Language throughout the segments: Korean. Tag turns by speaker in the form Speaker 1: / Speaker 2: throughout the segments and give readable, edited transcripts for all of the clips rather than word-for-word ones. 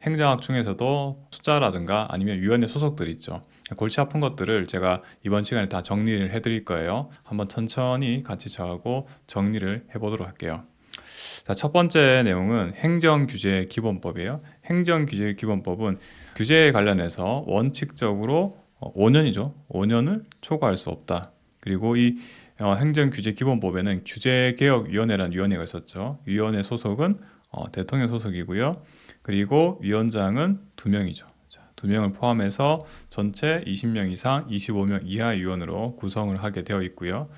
Speaker 1: 행정학 중에서도 숫자라든가 아니면 위원회 소속들 있죠. 골치 아픈 것들을 제가 이번 시간에 다 정리를 해드릴 거예요. 한번 천천히 같이 저하고 정리를 해보도록 할게요. 자, 첫 번째 내용은 행정규제 기본법이에요. 행정규제 기본법은 규제에 관련해서 원칙적으로 5년이죠. 5년을 초과할 수 없다. 그리고 이 행정규제 기본법에는 규제개혁위원회라는 위원회가 있었죠. 위원회 소속은 대통령 소속이고요. 그리고 위원장은 2명이죠. 2명을 포함해서 전체 20명 이상, 25명 이하의 위원으로 구성을 하게 되어 있고요.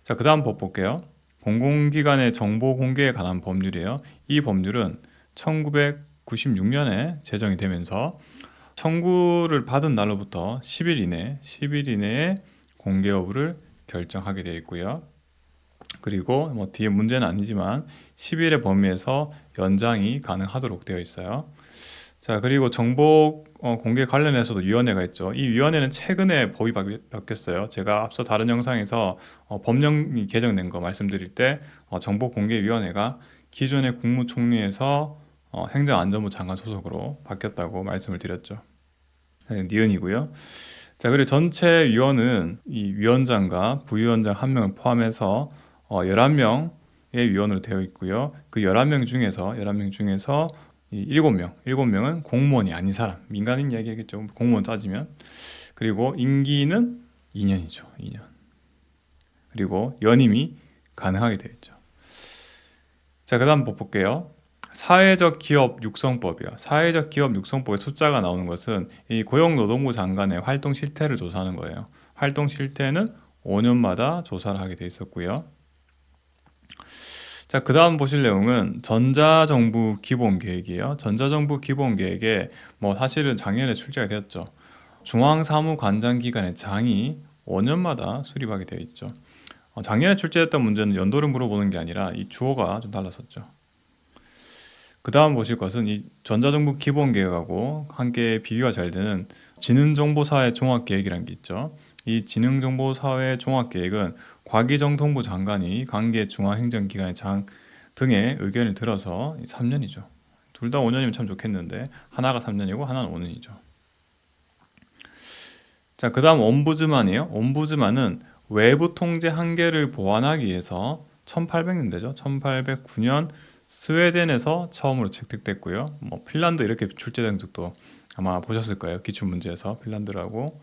Speaker 1: 자, 그 다음 법 볼게요. 공공기관의 정보 공개에 관한 법률이에요. 이 법률은 1996년에 제정이 되면서 청구를 받은 날로부터 10일 이내에 공개 여부를 결정하게 되어 있고요. 그리고 뭐 뒤에 문제는 아니지만 10일의 범위에서 연장이 가능하도록 되어 있어요. 자, 그리고 정보 공개 관련해서도 위원회가 있죠. 이 위원회는 최근에 법이 바뀌었어요. 제가 앞서 다른 영상에서 법령이 개정된 거 말씀드릴 때 정보공개위원회가 기존의 국무총리에서 행정안전부 장관 소속으로 바뀌었다고 말씀을 드렸죠. 네, 니은이고요. 자, 그리고 전체 위원은 이 위원장과 부위원장 1명을 포함해서 11명의 위원으로 되어 있고요. 그 11명 중에서 이 7명은 공무원이 아닌 사람, 민간인 이야기겠죠. 공무원 따지면. 그리고 임기는 2년이죠. 2년. 그리고 연임이 가능하게 되어 있죠. 자, 그 다음 볼게요. 사회적 기업 육성법이요. 사회적 기업 육성법의 숫자가 나오는 것은 이 고용노동부 장관의 활동 실태를 조사하는 거예요. 활동 실태는 5년마다 조사를 하게 돼 있었고요. 자, 그 다음 보실 내용은 전자정부 기본계획이에요. 전자정부 기본계획에 뭐 사실은 작년에 출제가 되었죠. 중앙사무관장기관의 장이 5년마다 수립하게 되어 있죠. 작년에 출제했던 문제는 연도를 물어보는 게 아니라 이 주어가 좀 달랐었죠. 그 다음 보실 것은 이 전자정부 기본계획하고 함께 비교가 잘 되는 지능정보사회 종합계획이라는 게 있죠. 이 지능정보사회 종합계획은 과기정통부 장관이 관계 중앙행정기관의 장 등의 의견을 들어서 3년이죠. 둘 다 5년이면 참 좋겠는데 하나가 3년이고 하나는 5년이죠. 자, 그 다음 옴부즈만이에요. 옴부즈만은 외부 통제 한계를 보완하기 위해서 1800년대죠. 1809년 스웨덴에서 처음으로 채택됐고요. 뭐 핀란드 이렇게 출제된 적도 아마 보셨을 거예요. 기출 문제에서 핀란드라고.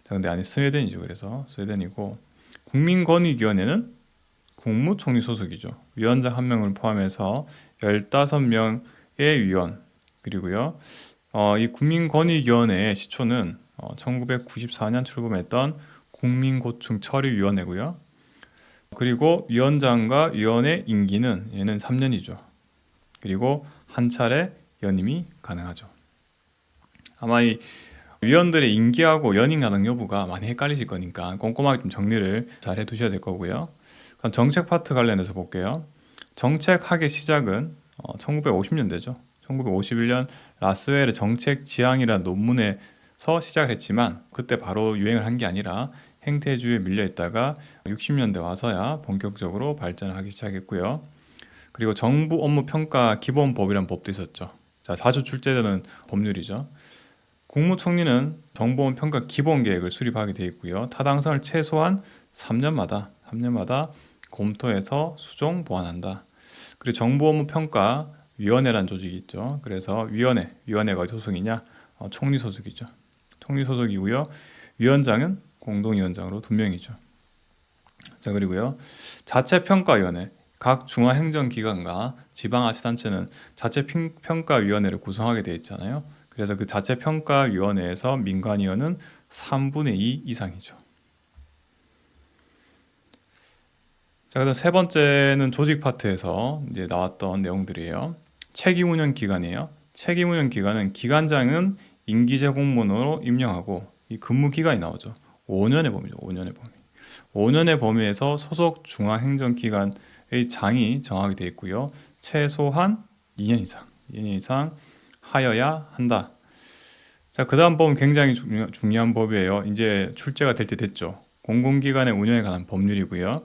Speaker 1: 자, 근데 아니 스웨덴이죠. 그래서 스웨덴이고 국민권익위원회는 국무총리 소속이죠. 위원장 1명을 포함해서 15명의 위원. 그리고요. 이 국민권익위원회의 시초는 1994년 출범했던 국민고충처리위원회고요. 그리고 위원장과 위원의 임기는 얘는 3년이죠. 그리고 한 차례 연임이 가능하죠. 아마 이 위원들의 임기하고 연임 가능 여부가 많이 헷갈리실 거니까 꼼꼼하게 좀 정리를 잘 해두셔야 될 거고요. 그럼 정책 파트 관련해서 볼게요. 정책학의 시작은 1950년대죠. 1951년 라스웰의 정책 지향이라는 논문에서 시작을 했지만 그때 바로 유행을 한 게 아니라 행태주의에 밀려 있다가 60년대 와서야 본격적으로 발전을 하기 시작했고요. 그리고 정부 업무 평가 기본법이라는 법도 있었죠. 자, 자주 출제되는 법률이죠. 국무총리는 정보원 평가 기본 계획을 수립하게 되어 있고요. 타당성을 최소한 3년마다 검토해서 수정 보완한다. 그리고 정보 업무 평가 위원회라는 조직이 있죠. 그래서 위원회가 어디 소속이냐? 총리 소속이죠. 총리 소속이고요. 위원장은 공동위원장으로 2명이죠. 자, 그리고요. 자체평가위원회. 각 중앙행정기관과 지방자치단체는 자체평가위원회를 구성하게 되어 있잖아요. 그래서 그 자체평가위원회에서 민간위원은 3분의 2 이상이죠. 자, 그다음 세 번째는 조직 파트에서 이제 나왔던 내용들이에요. 책임운영 기간이에요. 책임운영 기간은 기관장은 임기제 공무원으로 임명하고 이 근무 기간이 나오죠. 5년의 범위죠. 5년의 범위. 5년의 범위에서 소속 중앙행정기관의 장이 정하게 되어 있고요. 최소한 2년 이상 하여야 한다. 자, 그 다음 법은 굉장히 중요한 법이에요. 이제 출제가 될 때 됐죠. 공공기관의 운영에 관한 법률이고요.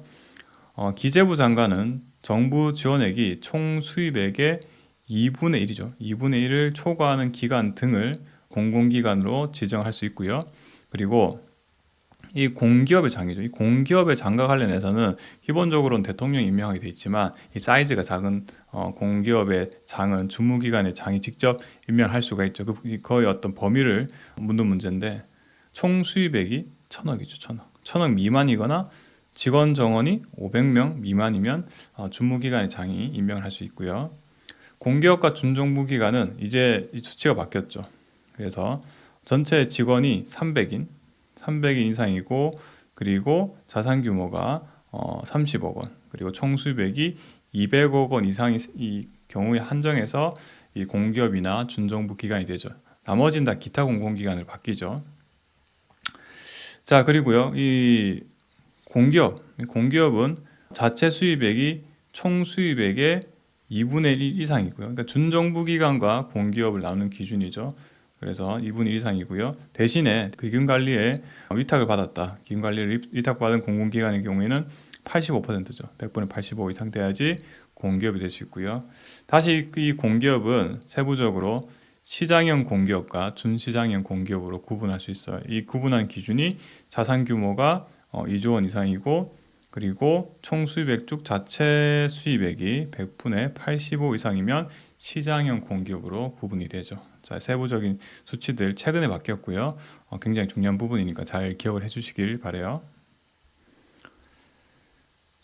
Speaker 1: 기재부 장관은 정부 지원액이 총 수입액의 2분의 1이죠. 2분의 1을 초과하는 기간 등을 공공기관으로 지정할 수 있고요. 그리고 이 공기업의 장이죠. 이 공기업의 장과 관련해서는 기본적으로는 대통령이 임명하게 돼 있지만 이 사이즈가 작은 공기업의 장은 주무기관의 장이 직접 임명할 수가 있죠. 거의 어떤 범위를 묻는 문제인데 총 수입액이 1,000억이죠. 1,000억. 1,000억 미만이거나 직원 정원이 500명 미만이면 주무기관의 장이 임명을 할 수 있고요. 공기업과 준정부기관은 이제 이 수치가 바뀌었죠. 그래서 전체 직원이 300인 이상이고 그리고 자산 규모가 30억 원 그리고 총 수입액이 200억 원 이상이 이 경우에 한정해서 이 공기업이나 준정부 기관이 되죠. 나머지는 다 기타 공공기관으로 바뀌죠. 자, 그리고요. 이 공기업은 자체 수입액이 총 수입액의 2분의 1 이상이고요. 그러니까 준정부 기관과 공기업을 나누는 기준이죠. 그래서 2분의 1 이상이고요. 대신에 기금관리에 위탁을 받았다. 기금관리를 위탁받은 공공기관의 경우에는 85%죠. 100분의 85 이상 돼야지 공기업이 될 수 있고요. 다시 이 공기업은 세부적으로 시장형 공기업과 준시장형 공기업으로 구분할 수 있어요. 이 구분한 기준이 자산 규모가 2조 원 이상이고 그리고 총 수입액 중 자체 수입액이 100분의 85 이상이면 시장형 공기업으로 구분이 되죠. 자, 세부적인 수치들 최근에 바뀌었고요. 굉장히 중요한 부분이니까 잘 기억을 해주시길 바래요.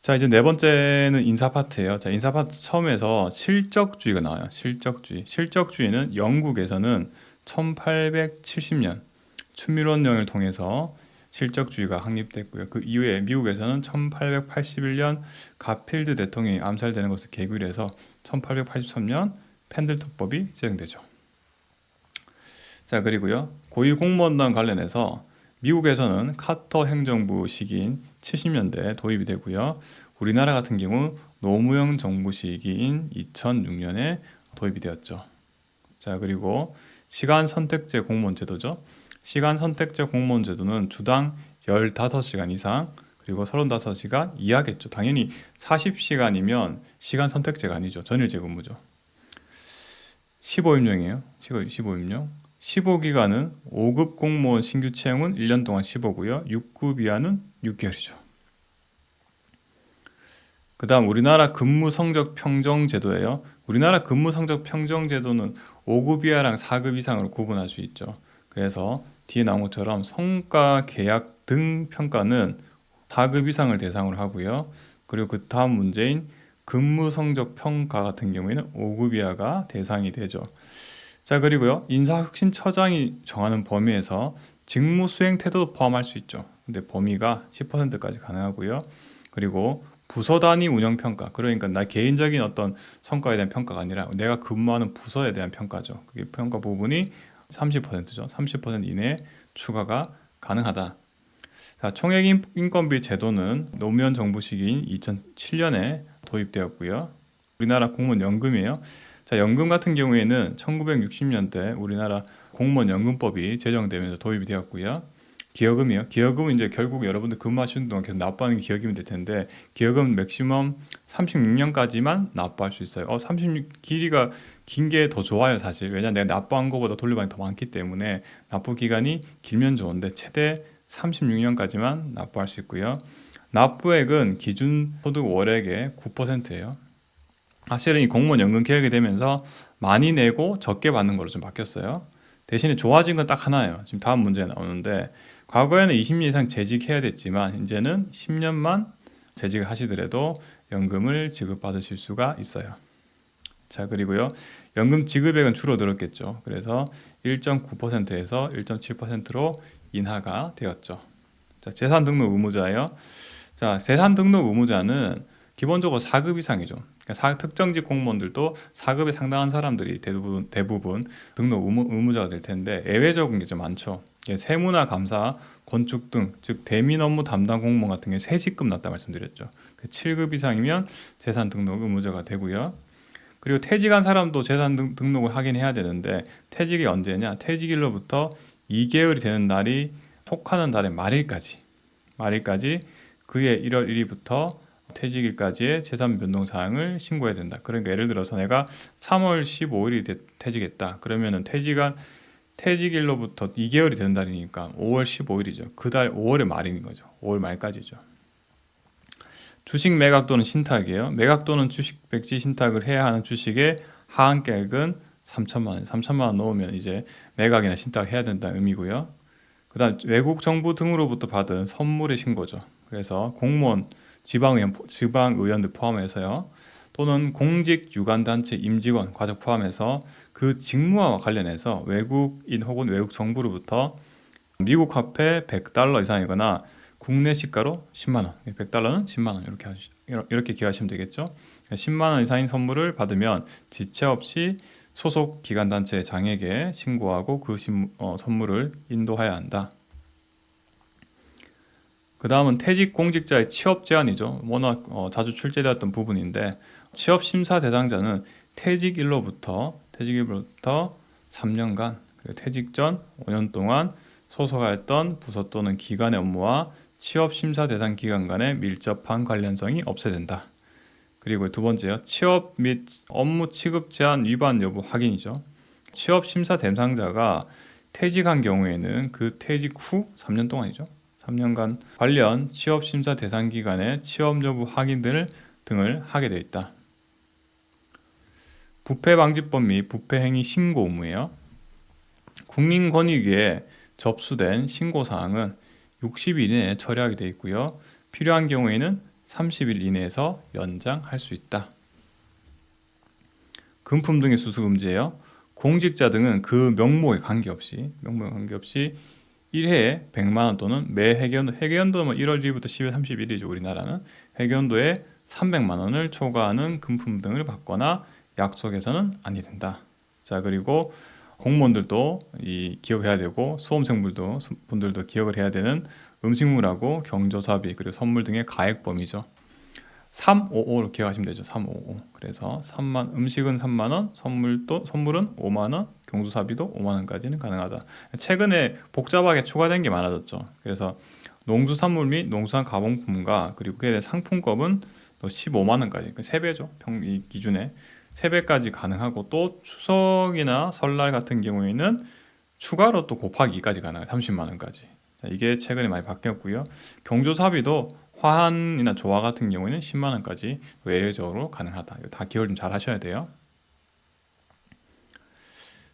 Speaker 1: 자, 이제 네 번째는 인사 파트예요. 자, 인사 파트 처음에서 실적주의가 나와요. 실적주의. 실적주의는 영국에서는 1870년 추밀원령을 통해서 실적주의가 확립됐고요. 그 이후에 미국에서는 1881년 가필드 대통령이 암살되는 것을 계기로 해서 1883년 펜들턴법이 제정되죠. 자, 그리고요. 고위공무원단 관련해서 미국에서는 카터 행정부 시기인 70년대에 도입이 되고요. 우리나라 같은 경우 노무현 정부 시기인 2006년에 도입이 되었죠. 자, 그리고 시간 선택제 공무원 제도죠. 시간 선택제 공무원 제도는 주당 15시간 이상 그리고 35시간 이하겠죠. 당연히 40시간이면 시간 선택제가 아니죠. 전일제 근무죠. 15임용이에요. 15임용. 15기간은 5급 공무원 신규 채용은 1년 동안 15고요. 6급 이하는 6개월이죠. 그 다음 우리나라 근무 성적 평정 제도예요. 우리나라 근무 성적 평정 제도는 5급 이하랑 4급 이상으로 구분할 수 있죠. 그래서 뒤에 나온 것처럼 성과 계약 등 평가는 4급 이상을 대상으로 하고요. 그리고 그 다음 문제인 근무 성적 평가 같은 경우에는 5급 이하가 대상이 되죠. 자, 그리고요. 인사혁신처장이 정하는 범위에서 직무 수행 태도도 포함할 수 있죠. 근데 범위가 10%까지 가능하고요. 그리고 부서 단위 운영 평가, 그러니까 나 개인적인 어떤 성과에 대한 평가가 아니라 내가 근무하는 부서에 대한 평가죠. 그게 평가 부분이 30%죠. 30% 이내에 추가가 가능하다. 자, 총액인건비 제도는 노무현 정부 시기인 2007년에 도입되었고요. 우리나라 공무원 연금이에요. 자, 연금 같은 경우에는 1960년대 우리나라 공무원 연금법이 제정되면서 도입이 되었고요. 기여금이요. 기여금은 이제 결국 여러분들 근무하시는 동안 계속 납부하는 게 기여금이 될 텐데 기여금 맥시멈 36년까지만 납부할 수 있어요. 36 길이가 긴 게 더 좋아요, 사실. 왜냐 내가 납부한 거보다 돌려받이 더 많기 때문에 납부 기간이 길면 좋은데 최대 36년까지만 납부할 수 있고요. 납부액은 기준 소득 월액의 9%예요. 사실은 이 공무원 연금 개혁이 되면서 많이 내고 적게 받는 걸로 좀 바뀌었어요. 대신에 좋아진 건 딱 하나예요. 지금 다음 문제에 나오는데 과거에는 20년 이상 재직해야 됐지만 이제는 10년만 재직을 하시더라도 연금을 지급받으실 수가 있어요. 자, 그리고요. 연금 지급액은 줄어들었겠죠. 그래서 1.9%에서 1.7%로 인하가 되었죠. 자, 재산 등록 의무자예요. 자, 재산 등록 의무자는 기본적으로 4급 이상이죠. 그러니까 특정직 공무원들도 4급에 상당한 사람들이 대부분 등록 의무자가 될 텐데 예외적인 게 좀 많죠. 세무나 감사, 건축 등, 즉 대민 업무 담당 공무원 같은 경우에 3직급 낮다 말씀드렸죠. 7급 이상이면 재산 등록 의무자가 되고요. 그리고 퇴직한 사람도 재산 등록을 하긴 해야 되는데 퇴직이 언제냐? 퇴직일로부터 2개월이 되는 날이 속하는 달의 말일까지 그해 1월 1일부터 퇴직일까지의 재산 변동 사항을 신고해야 된다. 그러니까 예를 들어서 내가 3월 15일이 퇴직했다. 그러면은 퇴직일로부터 2개월이 되는 달이니까 5월 15일이죠. 그 달 5월의 말인 거죠. 5월 말까지죠. 주식 매각 또는 신탁이에요. 매각 또는 주식 백지 신탁을 해야 하는 주식의 하한가액은 3천만 원. 3천만 원 넣으면 이제 매각이나 신탁을 해야 된다는 의미고요. 그다음 외국 정부 등으로부터 받은 선물의 신고죠. 그래서 공무원, 지방의원들 포함해서요. 또는 공직 유관단체 임직원, 과적 포함해서 그 직무와 관련해서 외국인 혹은 외국 정부로부터 미국 화폐 100달러 이상이거나 국내 시가로 10만 원, 100달러는 10만 원 이렇게 기하시면 되겠죠. 10만 원 이상인 선물을 받으면 지체 없이 소속 기관단체 장에게 신고하고 그 선물을 인도해야 한다. 그 다음은 퇴직 공직자의 취업 제한이죠. 워낙 자주 출제되었던 부분인데 취업 심사 대상자는 퇴직일로부터 3년간 그리고 퇴직 전 5년 동안 소속하였던 부서 또는 기관의 업무와 취업 심사 대상 기관 간의 밀접한 관련성이 없어야 된다. 그리고 두 번째요. 취업 및 업무 취급 제한 위반 여부 확인이죠. 취업 심사 대상자가 퇴직한 경우에는 그 퇴직 후 3년 동안이죠. 3년간 관련 취업 심사 대상 기관의 취업 여부 확인 등을 하게 되어 있다. 부패방지법 및 부패행위 신고 의무예요. 국민권익위에 접수된 신고사항은 60일 이내에 처리하게 되어 있고요. 필요한 경우에는 30일 이내에서 연장할 수 있다. 금품 등의 수수 금지예요. 공직자 등은 그 명목에 관계없이 1회에 100만 원 또는 매 회계연도는 1월 1일부터 10월 31일이죠. 우리나라는 회계연도에 300만 원을 초과하는 금품 등을 받거나 약속해서는 아니 된다. 자, 그리고 공무원들도 기억해야 되고 수험생분들도 기억을 해야 되는 음식물하고 경조사비 그리고 선물 등의 가액 범위죠. 355로 기억하시면 되죠. 355. 그래서 음식은 3만 원, 선물은 5만 원, 경조사비도 5만 원까지는 가능하다. 최근에 복잡하게 추가된 게 많아졌죠. 그래서 농수산물 및 농수산 가공품과 그리고 그에 대한 상품권은 또 15만 원까지, 3배죠. 이 기준에 3배까지 가능하고 또 추석이나 설날 같은 경우에는 추가로 또 곱하기 2까지 가능해요. 30만 원까지. 자, 이게 최근에 많이 바뀌었고요. 경조사비도 화환이나 조화 같은 경우에는 10만 원까지 외래적으로 가능하다. 이거 다 기억을 좀 잘 하셔야 돼요.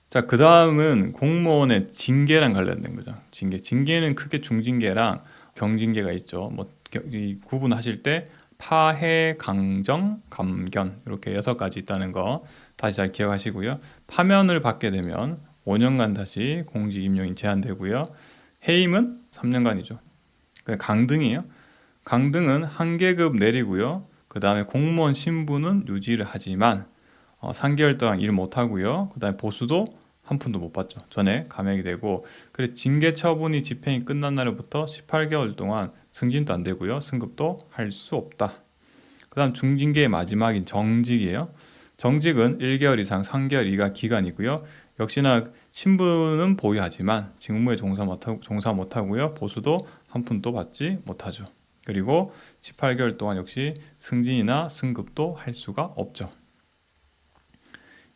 Speaker 1: 자, 그 다음은 공무원의 징계랑 관련된 거죠. 징계는 크게 중징계랑 경징계가 있죠. 구분하실 때 파해, 강정, 감견 이렇게 6가지 있다는 거 다시 잘 기억하시고요. 파면을 받게 되면 5년간 다시 공직 임용이 제한되고요. 해임은 3년간이죠. 강등이에요. 강등은 한 계급 내리고요. 그 다음에 공무원 신분은 유지를 하지만 3개월 동안 일 못하고요. 그 다음에 보수도 한 푼도 못 받죠. 전에 감액이 되고, 그래 징계 처분이 집행이 끝난 날부터 18개월 동안 승진도 안 되고요. 승급도 할 수 없다. 그 다음 중징계의 마지막인 정직이에요. 정직은 1개월 이상 3개월 이하 기간이고요. 역시나 신분은 보유하지만 직무에 종사 못하고요. 보수도 한 푼도 받지 못하죠. 그리고 18개월 동안 역시 승진이나 승급도 할 수가 없죠.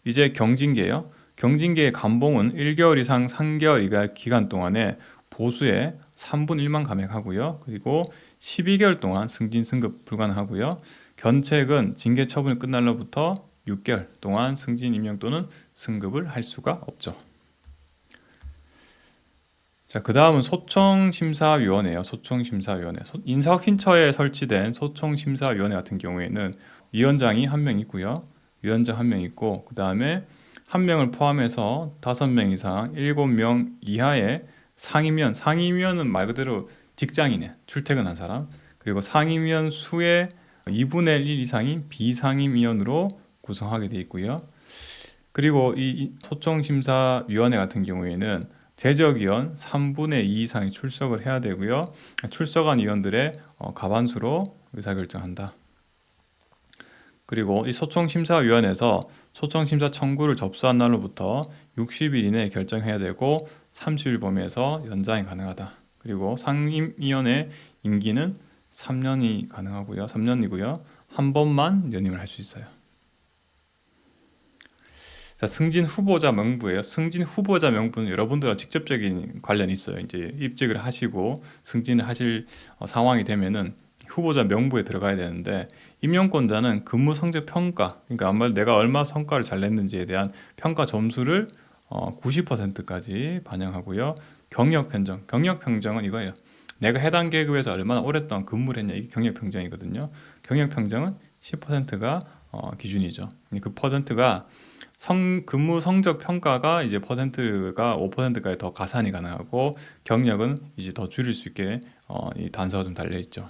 Speaker 1: 이제 경징계예요. 경징계의 감봉은 1개월 이상 3개월 이하 기간 동안에 보수의 3분 1만 감액하고요. 그리고 12개월 동안 승진 승급 불가능하고요. 견책은 징계 처분이 끝날 날부터 6개월 동안 승진 임명 또는 승급을 할 수가 없죠. 자, 그 다음은 소청심사위원회예요. 소청심사위원회. 인사혁신처에 설치된 소청심사위원회 같은 경우에는 위원장이 1명 있고요. 위원장 1명 있고, 그 다음에 1명을 포함해서 5명 이상 7명 이하의 상임위원은 말 그대로 직장인에 출퇴근한 사람, 그리고 상임위원 수의 2분의 1 이상인 비상임위원으로 구성하게 되어 있고요. 그리고 이 소청심사위원회 같은 경우에는 재적위원 3분의 2 이상이 출석을 해야 되고요. 출석한 위원들의 과반수로 의사결정한다. 그리고 이 소청심사위원회에서 소청심사 청구를 접수한 날로부터 60일 이내에 결정해야 되고 30일 범위에서 연장이 가능하다. 그리고 상임위원회 임기는 3년이 가능하고요. 3년이고요. 한 번만 연임을 할 수 있어요. 자, 승진 후보자 명부예요. 승진 후보자 명부는 여러분들과 직접적인 관련이 있어요. 이제 입직을 하시고 승진을 하실 상황이 되면은 후보자 명부에 들어가야 되는데, 임용권자는 근무 성적 평가, 그러니까 아마 내가 얼마 성과를 잘 냈는지에 대한 평가 점수를 90%까지 반영하고요. 경력 편정, 경력 평정은 이거예요. 내가 해당 계급에서 얼마나 오랫동안 근무를 했냐, 이게 경력 평정이거든요. 경력 평정은 10%가 기준이죠. 그 퍼센트가 근무 성적 평가가 이제 퍼센트가 5%까지 더 가산이 가능하고, 경력은 이제 더 줄일 수 있게 이 단서가 좀 달려 있죠.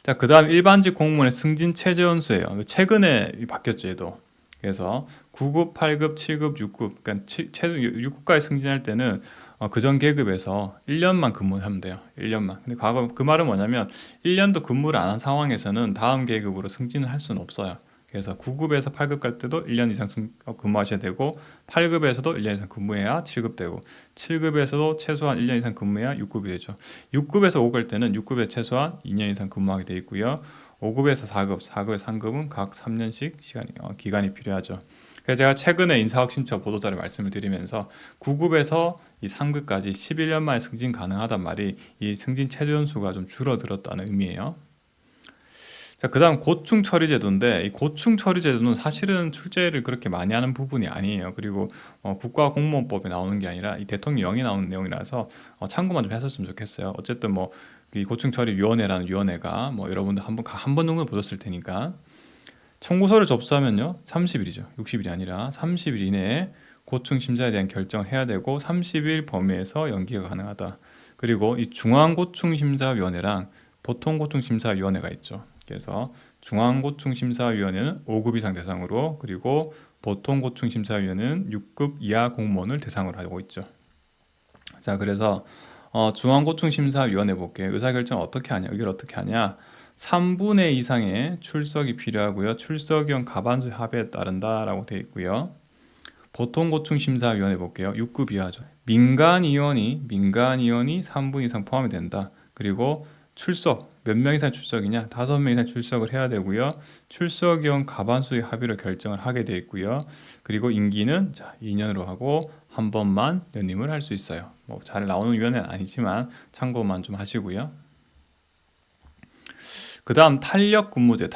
Speaker 1: 자, 그다음 일반직 공무원의 승진 최저 연수예요. 최근에 바뀌었죠, 얘도. 그래서 9급, 8급, 7급, 6급, 그러니까 최소 6급까지 승진할 때는 그전 계급에서 1년만 근무를 하면 돼요. 1년만. 근데 과거 그 말은 뭐냐면 1년도 근무를 안 한 상황에서는 다음 계급으로 승진을 할 수는 없어요. 그래서 9급에서 8급 갈 때도 1년 이상 근무하셔야 되고, 8급에서도 1년 이상 근무해야 7급 되고, 7급에서도 최소한 1년 이상 근무해야 6급이 되죠. 6급에서 5급 갈 때는 6급에 최소한 2년 이상 근무하게 되어 있고요. 5급에서 4급, 4급에서 3급은 각 3년씩 기간이 필요하죠. 그래서 제가 최근에 인사혁신처 보도자료 말씀을 드리면서 9급에서 이 3급까지 11년 만에 승진 가능하단 말이 이 승진 최저 연수가 좀 줄어들었다는 의미예요. 자, 그다음 고충 처리 제도인데, 이 고충 처리 제도는 사실은 출제를 그렇게 많이 하는 부분이 아니에요. 그리고 국가공무원법에 나오는 게 아니라 이 대통령령에 나오는 내용이라서 참고만 좀 했었으면 좋겠어요. 어쨌든 이 고충 처리 위원회라는 위원회가 여러분들 한 번 정도 보셨을 테니까, 청구서를 접수하면요 30일이죠. 60일이 아니라 30일 이내에 고충 심사에 대한 결정을 해야 되고, 30일 범위에서 연기가 가능하다. 그리고 이 중앙고충심사위원회랑 보통고충심사위원회가 있죠. 그래서 중앙고충심사위원회는 5급 이상 대상으로, 그리고 보통고충심사위원회는 6급 이하 공무원을 대상으로 하고 있죠. 자, 그래서 중앙고충심사위원회 볼게요. 의사결정 어떻게 하냐, 의결 어떻게 하냐. 3분의 이상의 출석이 필요하고요. 출석형 과반수 합의에 따른다라고 되어 있고요. 보통고충심사위원회 볼게요. 6급 이하죠. 민간위원이 3분 이상 포함이 된다. 그리고 출석, 몇 명 이상 출석이냐? 5명 이상 출석을 해야 되고요. 출석형 과반수의 합의로 결정을 하게 되어 있고요. 그리고 임기는 2년으로 하고 한 번만 연임을 할 수 있어요. 잘 나오는 위원회는 아니지만 참고만 좀 하시고요. 그 다음 탄력 근무제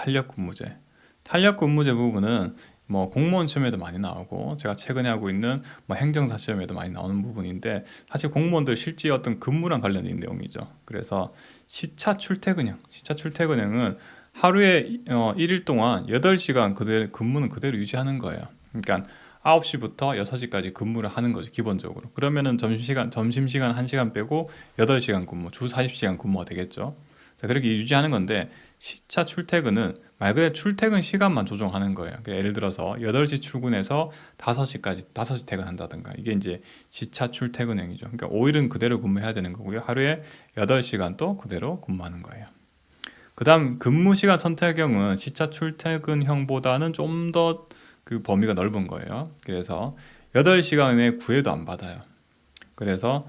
Speaker 1: 부분은 공무원 시험에도 많이 나오고, 제가 최근에 하고 있는 행정사 시험에도 많이 나오는 부분인데, 사실 공무원들 실제 어떤 근무랑 관련된 내용이죠. 그래서 시차 출퇴근형은 하루에 1일 동안 8시간 근무는 그대로 유지하는 거예요. 그러니까 9시부터 6시까지 근무를 하는 거죠, 기본적으로. 그러면은 점심시간 1시간 빼고 8시간 근무, 주 40시간 근무가 되겠죠. 자, 그렇게 유지하는 건데, 시차 출퇴근은 말 그대로 출퇴근 시간만 조정하는 거예요. 그러니까 예를 들어서 8시 출근해서 5시 퇴근한다든가, 이게 이제 시차 출퇴근형이죠. 그러니까 5일은 그대로 근무해야 되는 거고요. 하루에 8시간 또 그대로 근무하는 거예요. 그 다음 근무시간 선택형은 시차 출퇴근형보다는 좀 더 그 범위가 넓은 거예요. 그래서 8시간에 구애도 안 받아요. 그래서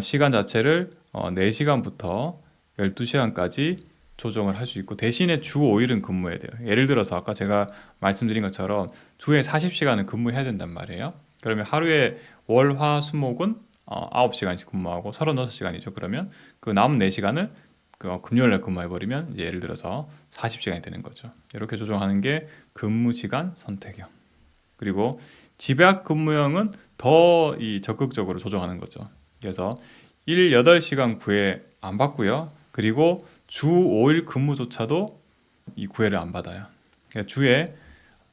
Speaker 1: 시간 자체를 4시간부터 12시간까지 조정을 할 수 있고, 대신에 주 5일은 근무해야 돼요. 예를 들어서 아까 제가 말씀드린 것처럼 주에 40시간을 근무해야 된단 말이에요. 그러면 하루에 월, 화, 수목은 9시간씩 근무하고 36시간이죠. 그러면 그 남은 4시간을 금요일날 근무해버리면 이제 예를 들어서 40시간이 되는 거죠. 이렇게 조정하는 게 근무시간 선택형. 그리고 집약 근무형은 더 적극적으로 조정하는 거죠. 그래서 8시간 구애 안 받고요. 그리고 주 5일 근무조차도 이 구애를 안 받아요. 그러니까 주에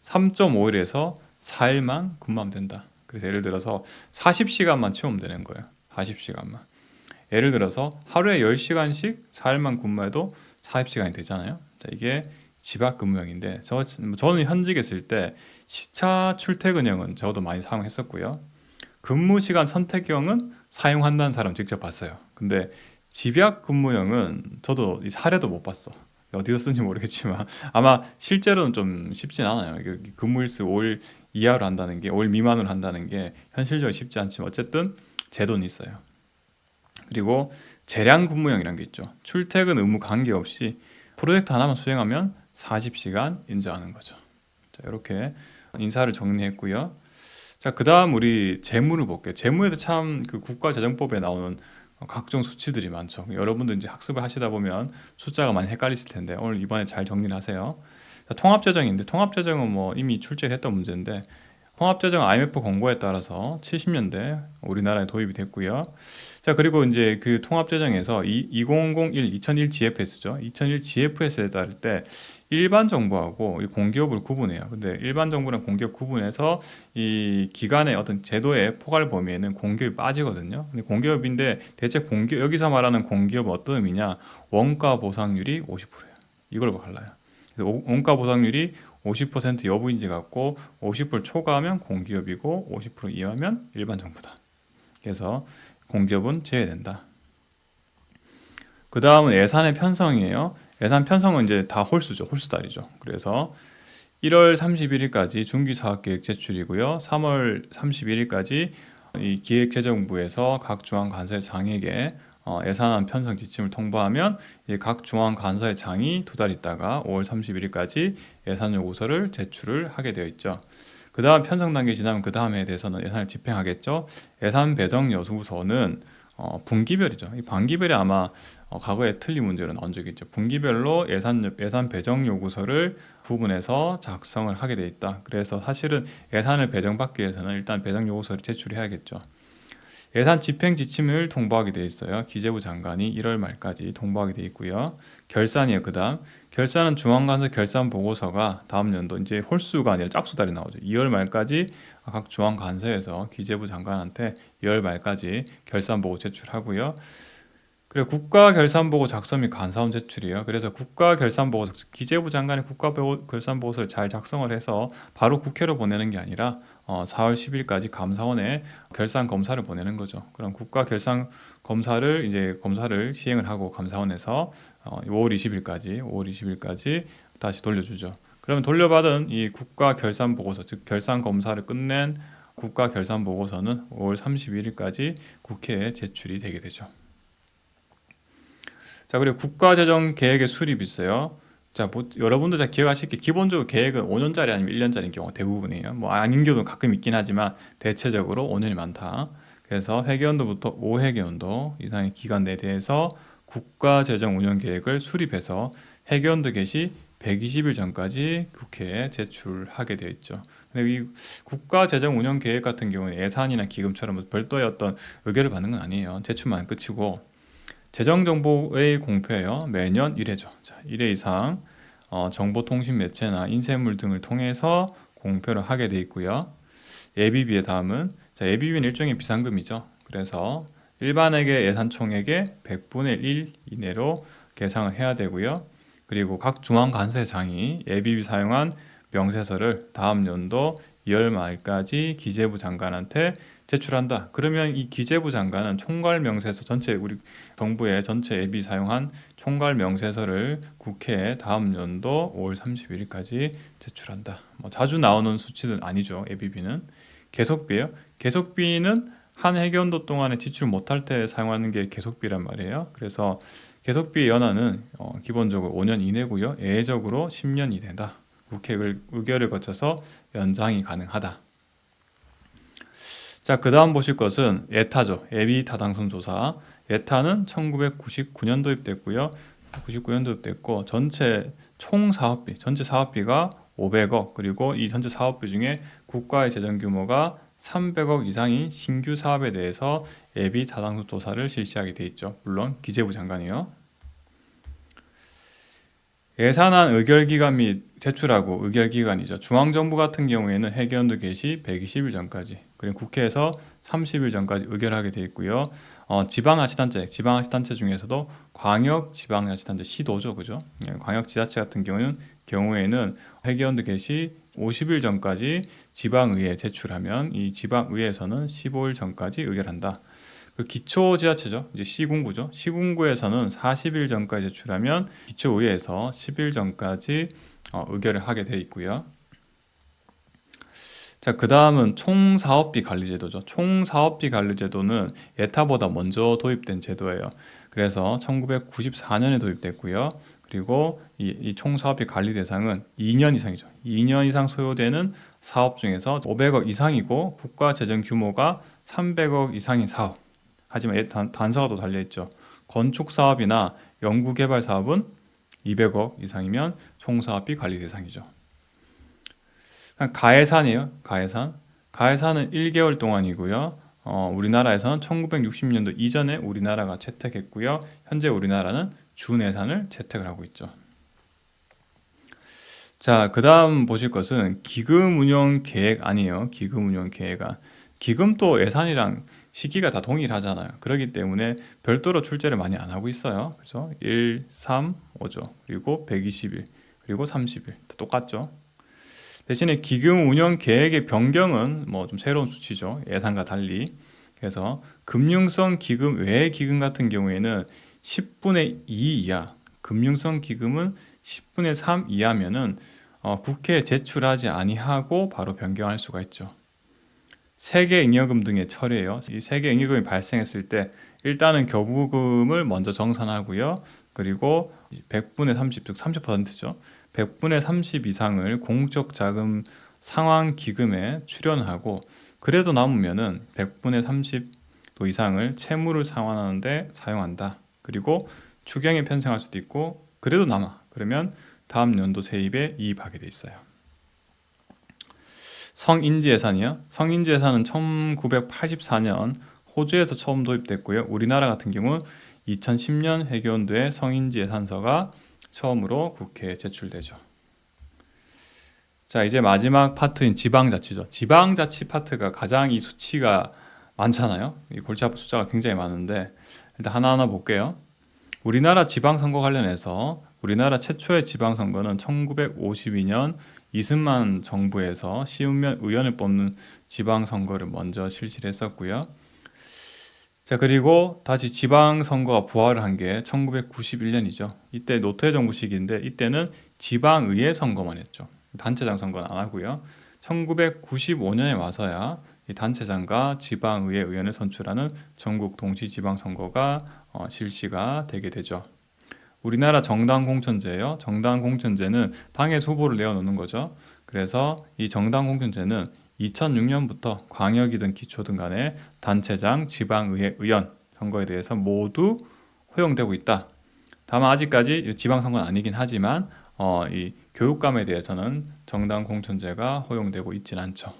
Speaker 1: 3.5일에서 4일만 근무하면 된다. 그래서 예를 들어서 40시간만 채우면 되는 거예요. 40시간만. 예를 들어서 하루에 10시간씩 4일만 근무해도 40시간이 되잖아요. 자, 이게 집합 근무형인데, 저는 현직에 있을 때 시차 출퇴근형은 저도 많이 사용했었고요. 근무시간 선택형은 사용한다는 사람 직접 봤어요. 근데 집약 근무형은 저도 사례도 못 봤어. 어디서 쓴지 모르겠지만 아마 실제로는 좀 쉽진 않아요. 근무일수 5일 이하로 한다는 게, 5일 미만으로 한다는 게 현실적으로 쉽지 않지만 어쨌든 제도는 있어요. 그리고 재량 근무형이라는 게 있죠. 출퇴근 의무 관계없이 프로젝트 하나만 수행하면 40시간 인정하는 거죠. 자, 이렇게 인사를 정리했고요. 자, 그다음 우리 재무를 볼게요. 재무에도 참 그 국가재정법에 나오는 각종 수치들이 많죠. 여러분도 이제 학습을 하시다 보면 숫자가 많이 헷갈리실 텐데 오늘 이번에 잘 정리를 하세요. 자, 통합재정인데 통합재정은 뭐 이미 출제했던 문제인데 통합재정 IMF 권고에 따라서 70년대 우리나라에 도입이 됐고요. 자, 그리고 이제 그 통합재정에서 2001 GFS죠. 2001 GFS에 따를 때 일반 정부하고 이 공기업을 구분해요. 근데 일반 정부랑 공기업 구분해서 이 기관의 어떤 제도의 포괄 범위에는 공기업이 빠지거든요. 근데 공기업인데 대체 공기업 여기서 말하는 공기업은 어떤 의미냐? 원가 보상률이 50%예요. 이걸 갈라요. 그래서 원가 보상률이 50% 여부인지 갖고 50% 초과하면 공기업이고 50% 이하면 일반 정부다. 그래서 공기업은 제외된다. 그 다음은 예산의 편성이에요. 예산 편성은 이제 다 홀수죠. 홀수달이죠. 그래서 1월 31일까지 중기사업계획 제출이고요. 3월 31일까지 이 기획재정부에서 각 중앙관서의 장에게 예산안 편성 지침을 통보하면 각 중앙관서의 장이 2달 있다가 5월 31일까지 예산 요구서를 제출을 하게 되어 있죠. 그 다음 편성 단계 지나면 그 다음 해에 대해서는 예산을 집행하겠죠. 예산 배정 요구서는 분기별이죠. 이 반기별이 아마 과거에 틀린 문제로 나온 적이 있죠. 분기별로 예산 배정 요구서를 부분에서 작성을 하게 돼 있다. 그래서 사실은 예산을 배정받기 위해서는 일단 배정 요구서를 제출해야겠죠. 예산 집행 지침을 통보하게 돼 있어요. 기재부 장관이 1월 말까지 통보하게 돼 있고요. 결산이에요. 그다음 결산은 중앙관서 결산 보고서가 다음 연도 이제 홀수가 아니라 짝수달이 나오죠. 2월 말까지 각 중앙관서에서 기재부 장관한테 2월 말까지 결산 보고 제출하고요. 그리고 국가결산보고 작성 및 감사원 제출이에요. 그래서 국가결산보고 기재부 장관이 국가결산보고서를 잘 작성을 해서 바로 국회로 보내는 게 아니라 4월 10일까지 감사원에 결산 검사를 보내는 거죠. 그럼 국가결산검사를 이제 검사를 시행을 하고 감사원에서 5월 20일까지 다시 돌려주죠. 그러면 돌려받은 이 국가결산보고서, 즉 결산검사를 끝낸 국가결산보고서는 5월 31일까지 국회에 제출이 되게 되죠. 자, 그리고 국가재정 계획의 수립이 있어요. 자, 여러분도 잘 기억하실 게 기본적으로 계획은 5년짜리 아니면 1년짜리인 경우가 대부분이에요. 뭐 아닌 경우도 가끔 있긴 하지만 대체적으로 5년이 많다. 그래서 회계연도부터 5회계연도 이상의 기간 내에 대해서 국가재정 운영 계획을 수립해서 회계연도 개시 120일 전까지 국회에 제출하게 되어 있죠. 근데 이 국가재정 운영 계획 같은 경우는 예산이나 기금처럼 별도의 어떤 의결을 받는 건 아니에요. 제출만 끝이고 재정정보의 공표예요. 매년 1회죠. 자, 1회 이상 정보통신 매체나 인쇄물 등을 통해서 공표를 하게 돼 있고요. 예비비의 다음은 자, 예비비는 일종의 비상금이죠. 그래서 일반회계 예산총액의 100분의 1 이내로 계상을 해야 되고요. 그리고 각 중앙관서의 장이 예비비 사용한 명세서를 다음 연도 2월 말까지 기재부 장관한테 제출한다. 그러면 이 기재부 장관은 총괄 명세서 전체 우리 정부의 전체 예비 사용한 총괄 명세서를 국회에 다음 연도 5월 31일까지 제출한다. 뭐 자주 나오는 수치는 아니죠. 예비비는 계속비예요. 계속비는 한 회계연도 동안에 지출 못할 때 사용하는 게 계속비란 말이에요. 그래서 계속비 연한은 기본적으로 5년 이내고요. 예외적으로 10년이 된다. 국회 의결을 거쳐서 연장이 가능하다. 자, 그 다음 보실 것은 예타죠. 예비 타당성 조사. 예타는 1999년 도입됐고요. 99년 도입됐고 전체 총 사업비, 전체 사업비가 500억, 그리고 이 전체 사업비 중에 국가의 재정 규모가 300억 이상인 신규 사업에 대해서 예비 타당성 조사를 실시하게 돼 있죠. 물론 기재부 장관이요. 예산안 의결기간 및 제출하고 의결기간이죠. 중앙정부 같은 경우에는 회계연도 개시 120일 전까지, 그리고 국회에서 30일 전까지 의결하게 되어 있고요. 지방자치단체 중에서도 광역지방자치단체 시도죠, 그죠? 광역지자체 같은 경우에는 회계연도 개시 50일 전까지 지방의회에 제출하면 이 지방의회에서는 15일 전까지 의결한다. 그 기초지자체죠. 이제 시군구죠. 시군구에서는 40일 전까지 제출하면 기초의회에서 10일 전까지 의결을 하게 되어 있고요. 자, 그 다음은 총사업비 관리제도죠. 총사업비 관리제도는 예타보다 먼저 도입된 제도예요. 그래서 1994년에 도입됐고요. 그리고 이 총사업비 관리 대상은 2년 이상이죠. 2년 이상 소요되는 사업 중에서 500억 이상이고 국가 재정 규모가 300억 이상인 사업. 하지만 단서가 또 달려있죠. 건축 사업이나 연구개발 사업은 200억 이상이면 총사업비 관리 대상이죠. 가해산이에요. 가해산. 가해산은 1개월 동안이고요. 우리나라에서는 1960년도 이전에 우리나라가 채택했고요. 현재 우리나라는 준해산을 채택을 하고 있죠. 자, 그 다음 보실 것은 기금 운영 계획안이에요. 기금 운영 계획안. 기금도 예산이랑 시기가 다 동일하잖아요. 그렇기 때문에 별도로 출제를 많이 안 하고 있어요. 그래서 1, 3, 5조, 그리고 120일, 그리고 30일. 다 똑같죠. 대신에 기금 운영 계획의 변경은 뭐 좀 새로운 수치죠. 예산과 달리. 그래서 금융성 기금 외의 기금 같은 경우에는 10분의 2 이하, 금융성 기금은 10분의 3 이하면은 국회에 제출하지 아니하고 바로 변경할 수가 있죠. 세계잉여금 등의 처리예요. 이 세계잉여금이 발생했을 때 일단은 교부금을 먼저 정산하고요. 그리고 100분의 30, 즉 30%죠. 100분의 30 이상을 공적 자금 상환 기금에 출연하고 그래도 남으면은 100분의 30도 이상을 채무를 상환하는데 사용한다. 그리고 추경에 편성할 수도 있고 그래도 남아. 그러면 다음 연도 세입에 이입하게 돼 있어요. 성인지예산이요. 성인지예산은 1984년 호주에서 처음 도입됐고요. 우리나라 같은 경우 2010년 회계연도에 성인지예산서가 처음으로 국회에 제출되죠. 자, 이제 마지막 파트인 지방자치죠. 지방자치 파트가 가장 이 수치가 많잖아요. 이 골치 아픈 숫자가 굉장히 많은데 일단 하나하나 볼게요. 우리나라 지방선거 관련해서 우리나라 최초의 지방선거는 1952년 이승만 정부에서 시의원 의원을 뽑는 지방선거를 먼저 실시를 했었고요. 자, 그리고 다시 지방선거가 부활을 한 게 1991년이죠. 이때 노태우 정부 시기인데 이때는 지방의회 선거만 했죠. 단체장 선거는 안 하고요. 1995년에 와서야 이 단체장과 지방의회 의원을 선출하는 전국 동시지방선거가 실시가 되게 되죠. 우리나라 정당 공천제예요. 정당 공천제는 당에서 후보를 내어놓는 거죠. 그래서 이 정당 공천제는 2006년부터 광역이든 기초든 간에 단체장, 지방의회 의원 선거에 대해서 모두 허용되고 있다. 다만 아직까지 지방선거는 아니긴 하지만 이 교육감에 대해서는 정당 공천제가 허용되고 있지는 않죠.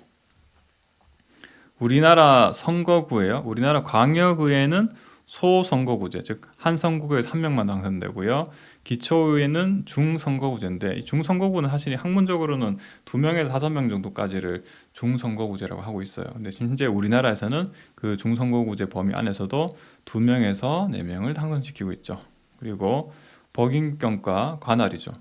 Speaker 1: 우리나라 선거구예요. 우리나라 광역의회는 소선거구제, 즉 한 선거구에서 한 명만 당선되고요. 기초의회는 중선거구제인데 이 중선거구는 사실 학문적으로는 2명에서 5명 정도까지를 중선거구제라고 하고 있어요. 근데 현재 우리나라에서는 그 중선거구제 범위 안에서도 2명에서 4명을 당선시키고 있죠. 그리고 법인격과 관할이죠.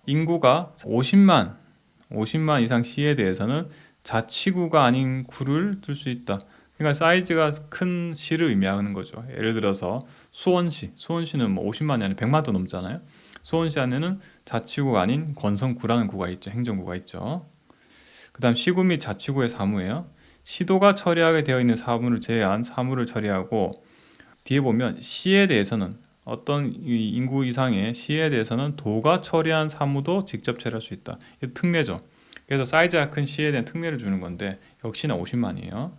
Speaker 1: 인구가 50만 이상 시에 대해서는 자치구가 아닌 구를 뜰 수 있다. 그러니까 사이즈가 큰 시를 의미하는 거죠. 예를 들어서 수원시는 뭐 50만이 아니라 100만도 넘잖아요. 수원시 안에는 자치구가 아닌 권성구라는 구가 있죠. 행정구가 있죠. 그 다음 시구 및 자치구의 사무예요. 시도가 처리하게 되어 있는 사무를 제외한 사무를 처리하고 뒤에 보면 시에 대해서는 어떤 인구 이상의 시에 대해서는 도가 처리한 사무도 직접 처리할 수 있다. 이게 특례죠. 그래서 사이즈가 큰 시에 대한 특례를 주는 건데 역시나 50만이에요.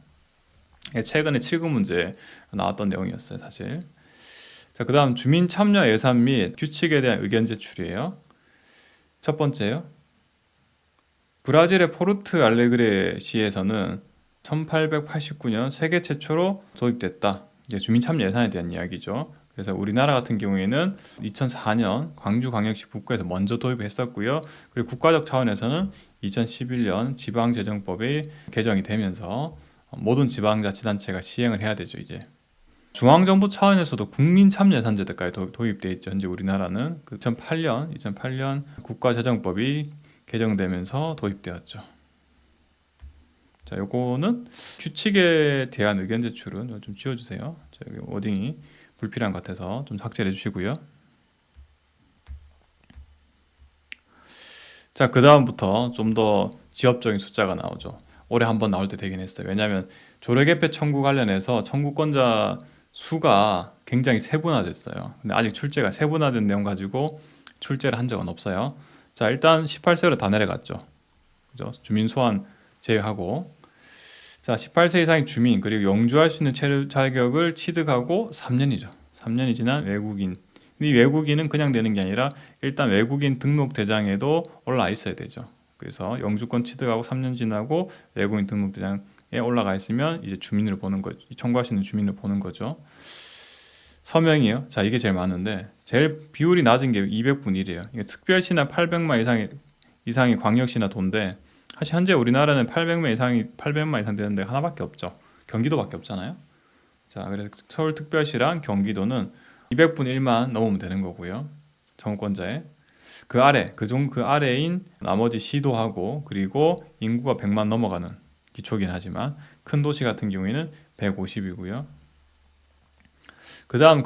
Speaker 1: 최근에 7급 문제에 나왔던 내용이었어요, 사실. 자, 그 다음 주민 참여 예산 및 규칙에 대한 의견 제출이에요. 첫 번째요. 브라질의 포르트 알레그레 시에서는 1889년 세계 최초로 도입됐다. 이게 주민 참여 예산에 대한 이야기죠. 그래서 우리나라 같은 경우에는 2004년 광주광역시 북구에서 먼저 도입했었고요. 그리고 국가적 차원에서는 2011년 지방재정법이 개정이 되면서 모든 지방자치단체가 시행을 해야 되죠, 이제. 중앙정부 차원에서도 국민참여예산제도까지 도입돼 있죠. 현재 우리나라는 2008년 국가재정법이 개정되면서 도입되었죠. 자, 요거는 규칙에 대한 의견 제출은 좀 지워주세요. 여기 워딩이 불필요한 것 같아서 좀 삭제해 주시고요. 자, 그 다음부터 좀 더 지엽적인 숫자가 나오죠. 올해 한 번 나올 때 되긴 했어요. 왜냐하면 조례개폐 청구 관련해서 청구권자 수가 굉장히 세분화됐어요. 근데 아직 출제가 세분화된 내용 가지고 출제를 한 적은 없어요. 자, 일단 18세로 다 내려갔죠. 그죠? 주민 소환 제외하고. 자, 18세 이상의 주민 그리고 영주할 수 있는 체류 자격을 취득하고 3년이죠. 3년이 지난 외국인. 이 외국인은 그냥 되는 게 아니라 일단 외국인 등록 대장에도 올라와 있어야 되죠. 그래서 영주권 취득하고 3년 지나고 외국인 등록 대장에 올라가 있으면 이제 주민으로 보는 거죠. 청구할 수 있는 주민으로 보는 거죠. 서명이요. 자, 이게 제일 많은데 제일 비율이 낮은 게 200분의 1이에요. 이게 특별시나 800만 이상의 광역시나 도인데 사실 현재 우리나라는 800만 이상 되는 데가 하나밖에 없죠. 경기도밖에 없잖아요. 자, 그래서 서울특별시랑 경기도는 200분의 1만 넘으면 되는 거고요. 정권자에 그 아래, 그 아래인 나머지 시도하고 그리고 인구가 100만 넘어가는 기초긴 하지만 큰 도시 같은 경우에는 150이고요. 그 다음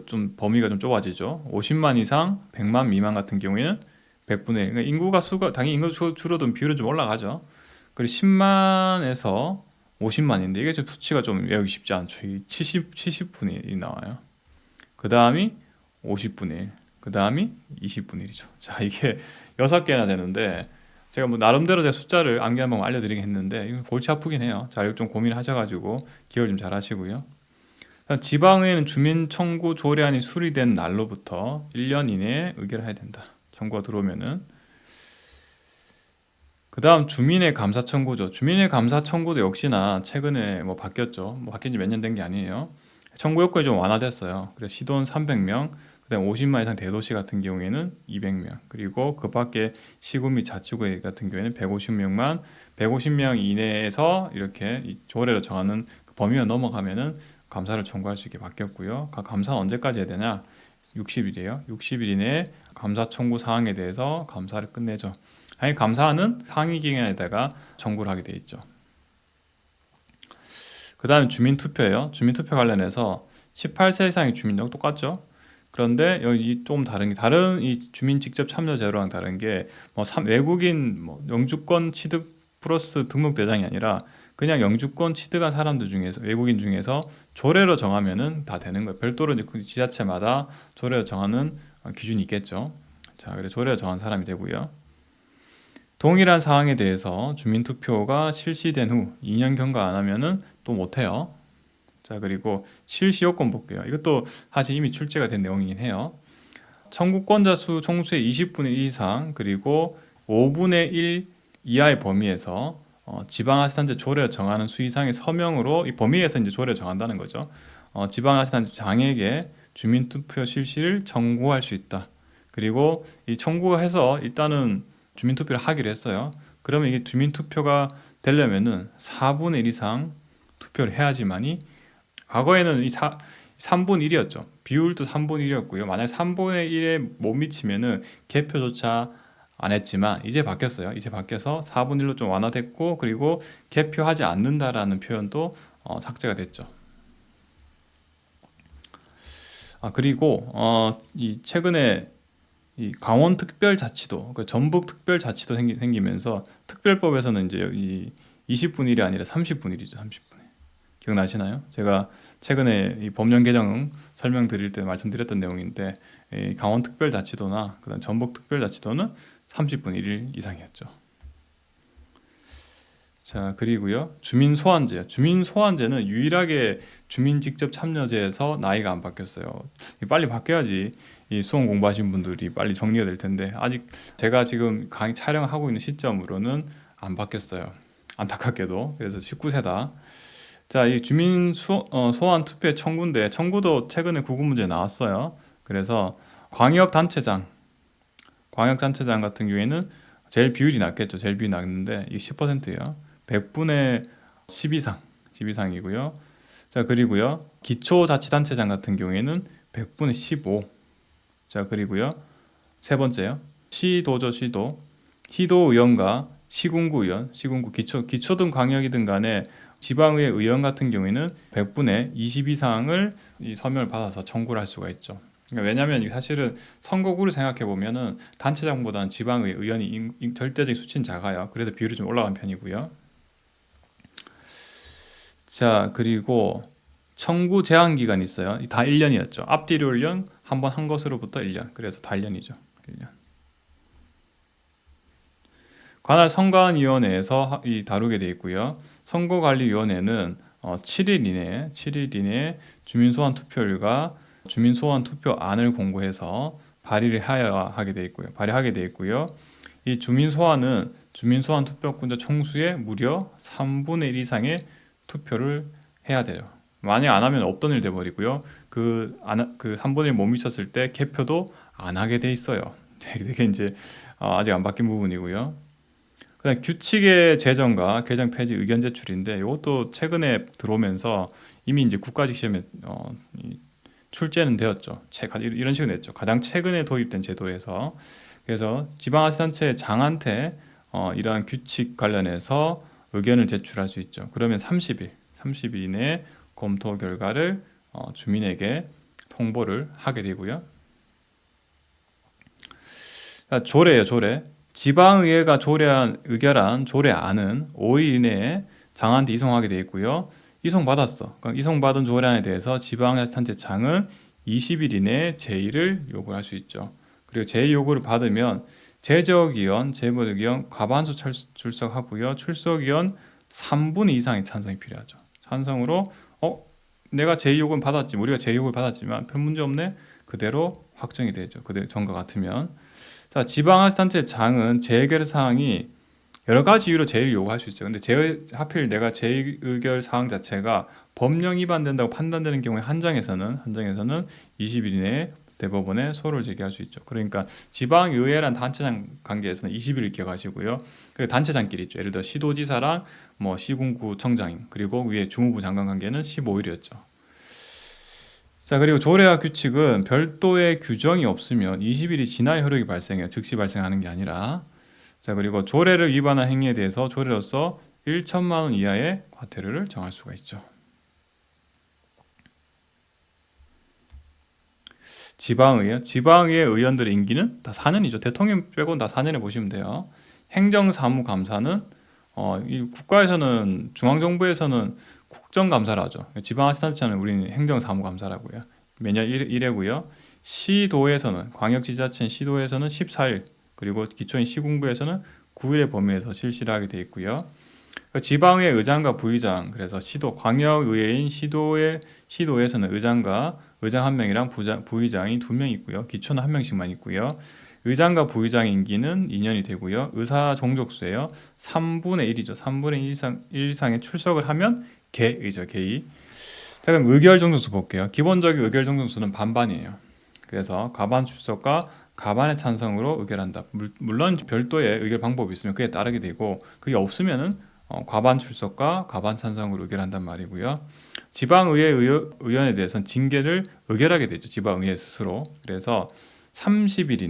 Speaker 1: 좀 범위가 좀 좁아지죠. 50만 이상, 100만 미만 같은 경우에는 100분의 1. 그러니까 당연히 인구 줄어든 비율은 좀 올라가죠. 그리고 10만에서 50만인데 이게 좀 수치가 좀 외우기 쉽지 않죠. 70분의 1이 나와요. 그 다음이 50분의 1. 그 다음이 20분의 1이죠. 자, 이게 6개나 되는데 제가 뭐 나름대로 제 숫자를 암기한 방법 알려드리긴 했는데 이거 골치 아프긴 해요. 자, 이거 좀 고민하셔가지고 기억 좀 잘 하시고요. 지방의회는 주민 청구 조례안이 수리된 날로부터 1년 이내에 의결해야 된다. 청구가 들어오면은. 그 다음 주민의 감사 청구죠. 주민의 감사 청구도 역시나 최근에 뭐 바뀌었죠. 뭐 바뀐 지 몇 년 된 게 아니에요. 청구 요건이 좀 완화됐어요. 그래서 시도는 300명, 그다음 50만 이상 대도시 같은 경우에는 200명, 그리고 그 밖에 시구 및 자치구회 같은 경우에는 150명만, 150명 이내에서 이렇게 이 조례로 정하는 그 범위가 넘어가면은 감사를 청구할 수 있게 바뀌었고요. 감사는 언제까지 해야 되냐? 60일이에요. 60일 이내에 감사 청구 사항에 대해서 감사를 끝내죠. 아니, 감사는 상위 기관에다가 청구를 하게 돼 있죠. 그 다음에 주민투표예요. 주민투표 관련해서 18세 이상의 주민하고 똑같죠. 그런데 여기 좀 다른 게 다른 이 주민 직접 참여 제도랑 다른 게 뭐 외국인 뭐 영주권 취득 플러스 등록 대상이 아니라 그냥 영주권 취득한 사람들 중에서 외국인 중에서 조례로 정하면은 다 되는 거예요. 별도로 이제 그 지자체마다 조례로 정하는 기준이 있겠죠. 자, 그래 조례로 정한 사람이 되고요. 동일한 사항에 대해서 주민투표가 실시된 후 2년 경과 안 하면은 또 못해요. 자, 그리고 실시 요건 볼게요. 이것도 사실 이미 출제가 된 내용이긴 해요. 청구권자 수 총수의 20분의 1 이상 그리고 5분의 1 이하의 범위에서 지방자치단체 조례를 정하는 수 이상의 서명으로 이 범위에서 이제 조례를 정한다는 거죠. 지방자치단체 장에게 주민투표 실시를 청구할 수 있다. 그리고 이 청구해서 일단은 주민투표를 하기로 했어요. 그러면 이게 주민투표가 되려면은 4분의 1 이상 투표를 해야지만이 과거에는 3분의 1이었죠. 비율도 3분의 1이었고요. 만약 3분의 1에 못 미치면은 개표조차 안 했지만 이제 바뀌었어요. 이제 바뀌어서 4분의 1로 좀 완화됐고 그리고 개표하지 않는다라는 표현도 삭제가 됐죠. 그리고 이 최근에 이 강원특별자치도, 그 전북특별자치도 생기면서 특별법에서는 이제 이 20분의 1이 아니라 30분의 1이죠. 30분의 1. 기억나시나요? 제가 최근에 이 법령 개정 설명드릴 때 말씀드렸던 내용인데 이 강원특별자치도나 그다음 전북특별자치도는 30분의 1 이상이었죠. 자, 그리고요. 주민소환제요. 주민소환제는 유일하게 주민 직접 참여제에서 나이가 안 바뀌었어요. 빨리 바뀌어야지 이 수험 공부하신 분들이 빨리 정리가 될 텐데 아직 제가 지금 강의 촬영하고 있는 시점으로는 안 바뀌었어요. 안타깝게도. 그래서 19세다. 자, 이 소환 투표의 청구인데 청구도 최근에 구급 문제 나왔어요. 그래서 광역단체장 같은 경우에는 제일 비율이 낮겠죠. 제일 비율이 낮는데 이게 10%예요. 100분의 10 이상이고요. 자, 그리고요. 기초자치단체장 같은 경우에는 100분의 15. 자, 그리고요. 세 번째요. 시도의원과 시군구 기초든 광역이든 간에 지방의회 의원 같은 경우에는 100분의 20 이상을 이 서명을 받아서 청구를 할 수가 있죠. 그러니까 왜냐하면 사실은 선거구를 생각해 보면은 단체장보다는 지방의 의원이 절대적인 수치는 작아요. 그래서 비율이 좀 올라간 편이고요. 자, 그리고 청구 제한 기간이 있어요. 다 1년이었죠. 앞뒤로 1년, 한 번 한 것으로부터 1년. 그래서 다 1년이죠. 1년. 관할 선관위원회에서 다루게 돼 있고요. 선거관리위원회는 7일 이내에 주민소환 투표율과 주민소환 투표안을 공고해서 발의를 하게 돼 있고요. 발의하게 돼 있고요. 이 주민소환은 주민소환 투표권자 총수의 무려 3분의 1 이상의 투표를 해야 돼요. 만약 안 하면 없던 일 돼버리고요. 그 3분의 1 못 미쳤을 때 개표도 안 하게 돼 있어요. 되게 이제 아직 안 바뀐 부분이고요. 그다음 규칙의 제정과 개정 폐지 의견 제출인데 이것도 최근에 들어오면서 이미 이제 국가직 시험에 출제는 되었죠. 이런 식으로 냈죠. 가장 최근에 도입된 제도에서. 그래서 지방자치단체 장한테 이러한 규칙 관련해서 의견을 제출할 수 있죠. 그러면 30일 이내에 검토 결과를 주민에게 통보를 하게 되고요. 조례예요, 조례. 지방의회가 의결한 조례안은 5일 이내에 장한테 이송하게 되어 있고요. 이송받았어. 그럼 이송받은 조례안에 대해서 지방자치단체장은 20일 이내에 제의를 요구할 수 있죠. 그리고 제의 요구를 받으면 제적위원, 제보위원 과반수 출석하고요. 출석위원 3분의 2 이상의 찬성이 필요하죠. 찬성으로 내가 제의 요구는 받았지, 우리가 제의 요구를 받았지만 별 문제 없네. 그대로 확정이 되죠. 그대로 전과 같으면. 자, 지방자치단체장은 재의결 사항이 여러 가지 이유로 제의를 요구할 수 있어요. 근데 하필 내가 재의결 사항 자체가 법령 위반된다고 판단되는 경우에 한정에서는 20일 이내에 대법원에 소를 제기할 수 있죠. 그러니까 지방의회란 단체장 관계에서는 20일을 기억하시고요. 그 단체장끼리 있죠. 예를 들어 시도지사랑 시군구청장 그리고 위에 주무부 장관 관계는 15일이었죠. 자, 그리고 조례와 규칙은 별도의 규정이 없으면 20일이 지나야 효력이 발생해요. 즉시 발생하는 게 아니라. 자, 그리고 조례를 위반한 행위에 대해서 조례로서 1천만 원 이하의 과태료를 정할 수가 있죠. 지방의회 의원들의 임기는 다 4년이죠. 대통령 빼고는 다 4년에 보시면 돼요. 행정사무감사는 이 국가에서는 중앙정부에서는 국정감사를 하죠. 지방자치단체는 우리는 행정사무감사라고요. 매년 1회고요. 시도에서는 광역지자체 시도에서는 14일 그리고 기초인 시군구에서는 9일의 범위에서 실시를 하게 되어 있고요. 지방의 의장과 부의장 그래서 광역의회인 시도에서는 의장 1명이랑 부의장이 2명 있고요. 기초는 1명씩만 있고요. 의장과 부의장의 임기는 2년이 되고요. 의사 종족수예요. 3분의 1이죠. 3분의 1 이상의 출석을 하면 개의죠. 개의. 자, 그럼 의결 정족수 볼게요. 기본적인 의결 정족수는 반반이에요. 그래서 과반 출석과 과반의 찬성으로 의결한다. 물론 별도의 의결 방법이 있으면 그에 따르게 되고 그게 없으면은 과반 출석과 과반 찬성으로 의결한단 말이고요. 지방의회 의원에 대해서는 징계를 의결하게 되죠. 지방의회 스스로. 그래서 30일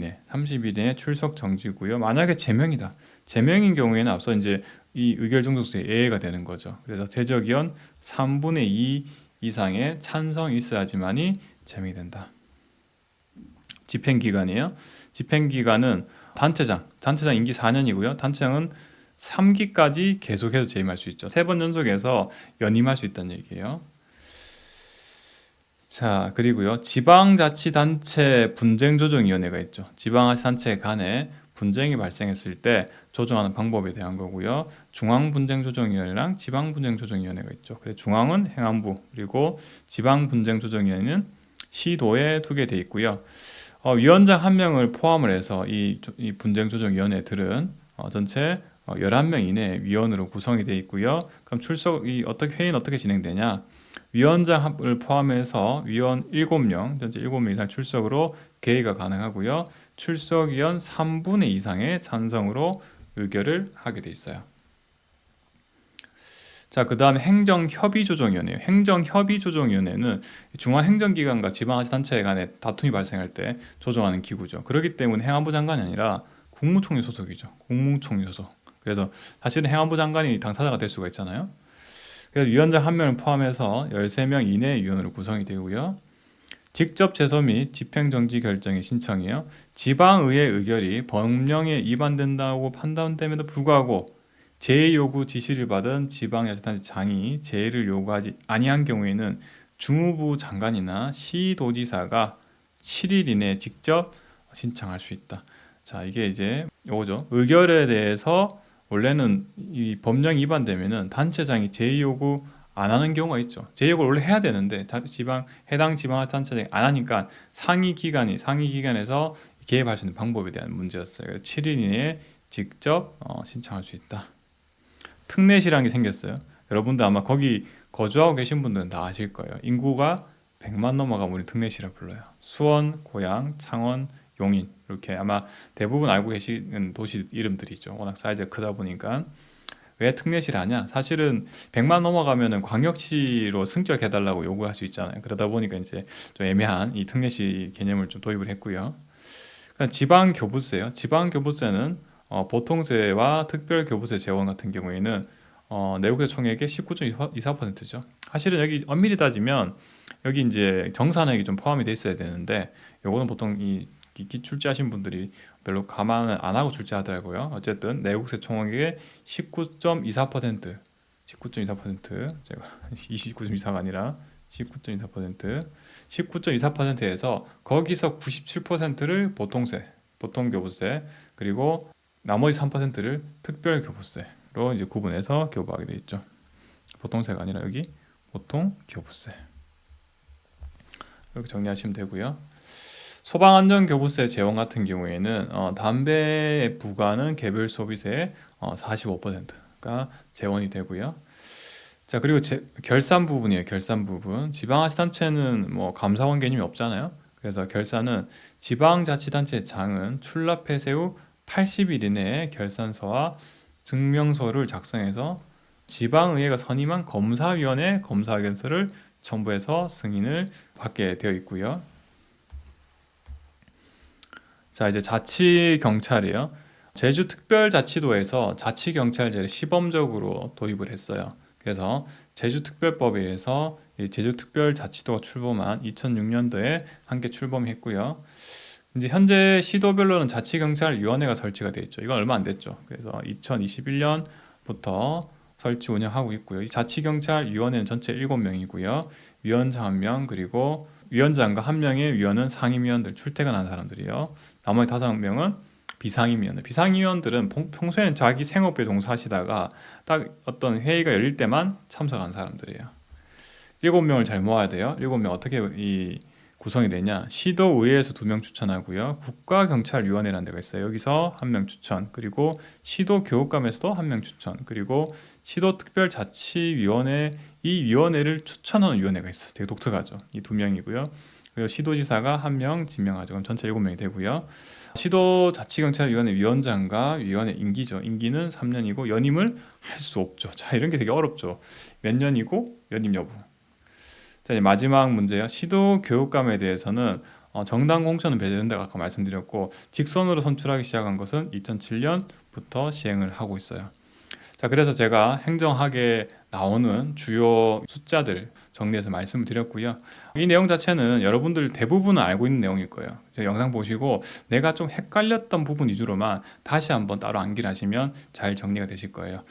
Speaker 1: 이내 출석 정지고요. 만약에 제명이다. 제명인 경우에는 앞서 이제 이 의결 정족수에 예외가 되는 거죠. 그래서 제적위원 3분의 2 이상의 찬성이 있어야지만이 제명이 된다. 집행기간이에요. 집행기간은 단체장 임기 4년이고요. 단체장은 3기까지 계속해서 재임할 수 있죠. 3번 연속해서 연임할 수 있다는 얘기예요. 자, 그리고요. 지방자치단체 분쟁조정위원회가 있죠. 지방자치단체 간에 분쟁이 발생했을 때 조정하는 방법에 대한 거고요. 중앙분쟁조정위원회랑 지방분쟁조정위원회가 있죠. 그래서 중앙은 행안부, 그리고 지방분쟁조정위원회는 시도에 두게 돼 있고요. 위원장 1명을 포함을 해서 이 분쟁조정위원회들은 전체 11명 이내 위원으로 구성이 되어 있고요. 그럼 회의는 어떻게 진행되냐? 위원장을 포함해서 위원 7명, 전체 7명 이상 출석으로 개의가 가능하고요. 출석위원 3분의 2 이상의 찬성으로 의결을 하게 돼 있어요. 자, 그 다음에 행정협의조정위원회예요. 행정협의조정위원회는 중앙행정기관과 지방자치단체 간에 다툼이 발생할 때 조정하는 기구죠. 그렇기 때문에 행안부 장관이 아니라 국무총리 소속이죠. 국무총리 소속. 그래서 사실은 행안부 장관이 당사자가 될 수가 있잖아요. 그래서 위원장 1명을 포함해서 13명 이내의 위원으로 구성이 되고요. 직접 제소 및 집행정지 결정의 신청이에요. 지방의회 의결이 법령에 위반된다고 판단됨에도 불구하고 재요구 지시를 받은 지방자치단체장이 재를 요구하지 아니한 경우에는 중후부 장관이나 시도지사가 7일 이내에 직접 신청할 수 있다. 자, 이게 이제 요거죠. 의결에 대해서 원래는 이 법령 위반되면은 단체장이 재요구 안 하는 경우가 있죠. 재요구를 원래 해야 되는데 해당 지방자치단체장이 안 하니까 상위 기관에서 개입할 수 있는 방법에 대한 문제였어요. 그래서 7일 이내에 직접 신청할 수 있다. 특례시라는 게 생겼어요. 여러분들 아마 거기 거주하고 계신 분들은 다 아실 거예요. 인구가 100만 넘어가면 우리 특례시라 불러요. 수원, 고양, 창원, 용인 이렇게 아마 대부분 알고 계시는 도시 이름들이죠. 워낙 사이즈가 크다 보니까. 왜 특례시를 하냐? 사실은 100만 넘어가면은 광역시로 승격해달라고 요구할 수 있잖아요. 그러다 보니까 이제 좀 애매한 이 특례시 개념을 좀 도입을 했고요. 지방교부세요. 지방교부세는 보통세와 특별교부세 재원 같은 경우에는 내국세 총액의 19.24%죠. 사실은 여기 엄밀히 따지면 여기 이제 정산액이 좀 포함이 돼 있어야 되는데 요거는 보통 이 출제하신 분들이 별로 감안을 안 하고 출제하더라고요. 어쨌든 내국세 총액의 19.24%, 19.24% 제가 29.24가 아니라 19.24%, 19.24%에서 거기서 97%를 보통교부세, 그리고 나머지 3%를 특별교부세로 이제 구분해서 교부하게 돼 있죠. 보통세가 아니라 여기 보통교부세. 이렇게 정리하시면 되고요. 소방안전교부세 재원 같은 경우에는 담배 부과는 개별 소비세의 45%가 재원이 되고요. 자, 그리고 결산 부분이에요. 결산 부분. 지방자치단체는 뭐 감사원 개념이 없잖아요. 그래서 결산은 지방자치단체장은 출납 폐쇄 후 80일 이내에 결산서와 증명서를 작성해서 지방의회가 선임한 검사위원회 검사 의견서를 첨부해서 승인을 받게 되어 있고요. 자, 이제 자치경찰이에요. 제주특별자치도에서 자치경찰제를 시범적으로 도입을 했어요. 그래서 제주특별법에 의해서 제주특별자치도가 출범한 2006년도에 함께 출범했고요. 이제 현재 시도별로는 자치경찰위원회가 설치가 되어 있죠. 이건 얼마 안 됐죠. 그래서 2021년부터 설치 운영하고 있고요. 이 자치경찰위원회는 전체 7명이고요. 위원장 1명, 그리고 위원장과 1명의 위원은 상임위원들, 출퇴근하는 사람들이요. 나머지 5명은 비상임위원들. 비상임위원들은 평소에는 자기 생업에 종사하시다가 딱 어떤 회의가 열릴 때만 참석하는 사람들이에요. 7명을 잘 모아야 돼요. 7명 어떻게 구성이 되냐? 시도의회에서 2명 추천하고요. 국가경찰위원회라는 데가 있어요. 여기서 1명 추천, 그리고 시도교육감에서도 1명 추천, 그리고 시도특별자치위원회, 이 위원회를 추천하는 위원회가 있어요. 되게 독특하죠. 이 2명이고요. 그리고 시도지사가 1명 지명하죠. 그럼 전체 7명이 되고요. 시도자치경찰위원회 위원장과 위원회 임기죠. 임기는 3년이고 연임을 할 수 없죠. 자, 이런 게 되게 어렵죠. 몇 년이고 연임 여부. 자, 이제 마지막 문제요. 시도교육감에 대해서는 정당 공천은 배제된다고 아까 말씀드렸고, 직선으로 선출하기 시작한 것은 2007년부터 시행을 하고 있어요. 자, 그래서 제가 행정학에 나오는 주요 숫자들 정리해서 말씀을 드렸고요. 이 내용 자체는 여러분들 대부분은 알고 있는 내용일 거예요. 제가 영상 보시고 내가 좀 헷갈렸던 부분 위주로만 다시 한번 따로 암기를 하시면 잘 정리가 되실 거예요.